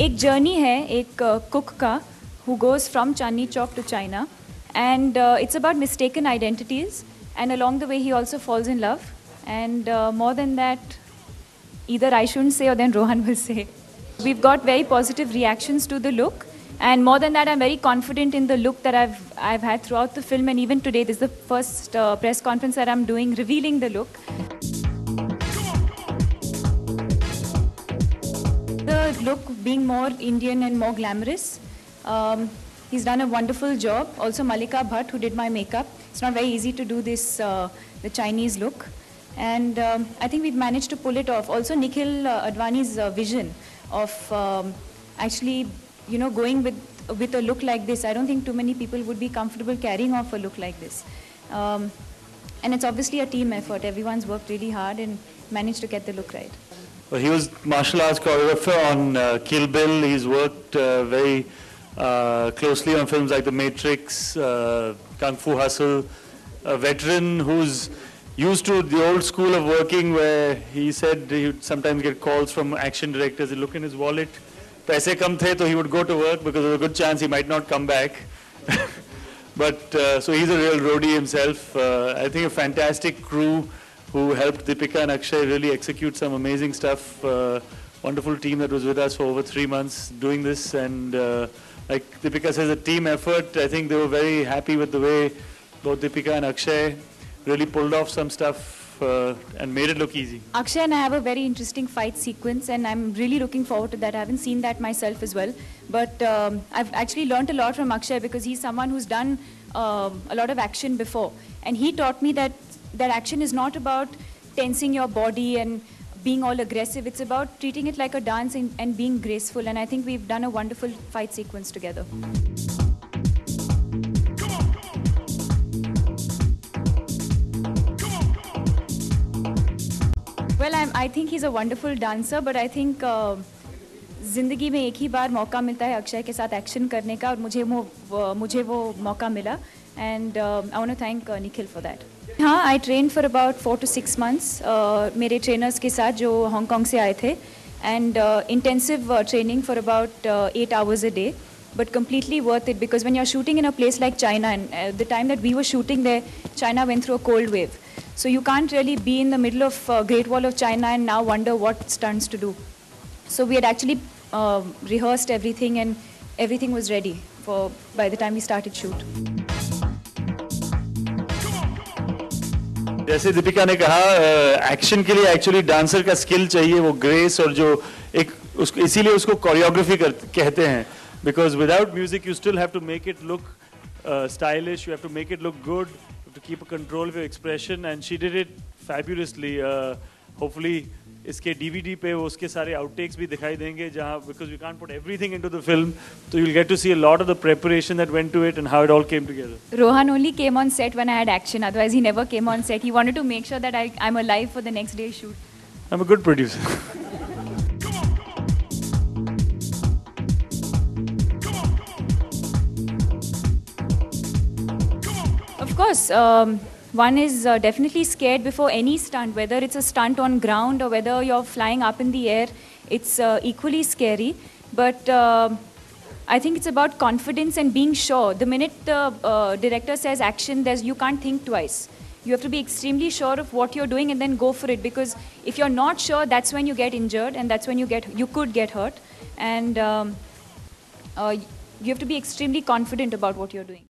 एक जर्नी है एक कुक का who goes from Chandni Chowk to China, and it's about mistaken identities, and along the way he also falls in love, and more than that, either I shouldn't say or then Rohan will say. We've got very positive reactions to the look, and more than that, I'm very confident in the look that I've had throughout the film, and even today, this is the first press conference that I'm doing revealing the look. The look being more Indian and more glamorous. He's done a wonderful job. Also Malika Bhatt, who did my makeup. It's not very easy to do this, the Chinese look. And I think we've managed to pull it off. Also Nikhil Advani's vision of actually, you know, going with a look like this. I don't think too many people would be comfortable carrying off a look like this. And it's obviously a team effort. Everyone's worked really hard and managed to get the look right. Well, he was martial arts choreographer on Kill Bill. He's worked very closely on films like The Matrix, Kung Fu Hustle. A veteran who's used to the old school of working where he said he would sometimes get calls from action directors. He'd look in his wallet. Paise kam the, so he would go to work because there's a good chance he might not come back. But so he's a real roadie himself. I think a fantastic crew who helped Deepika and Akshay really execute some amazing stuff. Wonderful team that was with us for over 3 months doing this, and like Deepika says, a team effort. I think they were very happy with the way both Deepika and Akshay really pulled off some stuff and made it look easy. Akshay and I have a very interesting fight sequence, and I'm really looking forward to that. I haven't seen that myself as well, but I've actually learned a lot from Akshay because he's someone who's done a lot of action before, and he taught me that action is not about tensing your body and being all aggressive. It's about treating it like a dance and being graceful, and I think we've done a wonderful fight sequence together. Well, I think he's a wonderful dancer, but I think ज़िंदगी में एक ही बार मौका मिलता है अक्षय के साथ action करने का, और मुझे वो मौका मिला, and I want to thank Nikhil for that. हाँ, I trained for about 4 to 6 months मेरे trainers के साथ जो हांगकांग से आए थे, and intensive training for about 8 hours a day, but completely worth it because when you're shooting in a place like China, and the time that we were shooting there, China went through a cold wave. So you can't really be in the middle of Great Wall of China and now wonder what stunts to do. So we had actually rehearsed everything, and everything was ready by the time we started shoot. जैसे दीपिका ने कहा, action के लिए actually dancer का skill चाहिए, वो grace, और जो एक उसको इसीलिए उसको कोरियोग्राफी कहते हैं, because without music you still have to make it look stylish, you have to make it look good, you have to keep a control of your expression, and she did it fabulously. Hopefully इसके DVD पे वो उसके सारे outtakes भी दिखाई देंगे, जहाँ because we can't put everything into the film, so you'll get to see a lot of the preparation that went to it and how it all came together. Rohan only came on set when I had action, otherwise he never came on set. He wanted to make sure that I'm alive for the next day's shoot. I'm a good producer. Of course, one is definitely scared before any stunt, whether it's a stunt on ground or whether you're flying up in the air. It's equally scary, but I think it's about confidence and being sure. The minute the director says action, you can't think twice. You have to be extremely sure of what you're doing and then go for it, because if you're not sure, that's when you get injured, and that's when you could get hurt, and you have to be extremely confident about what you're doing.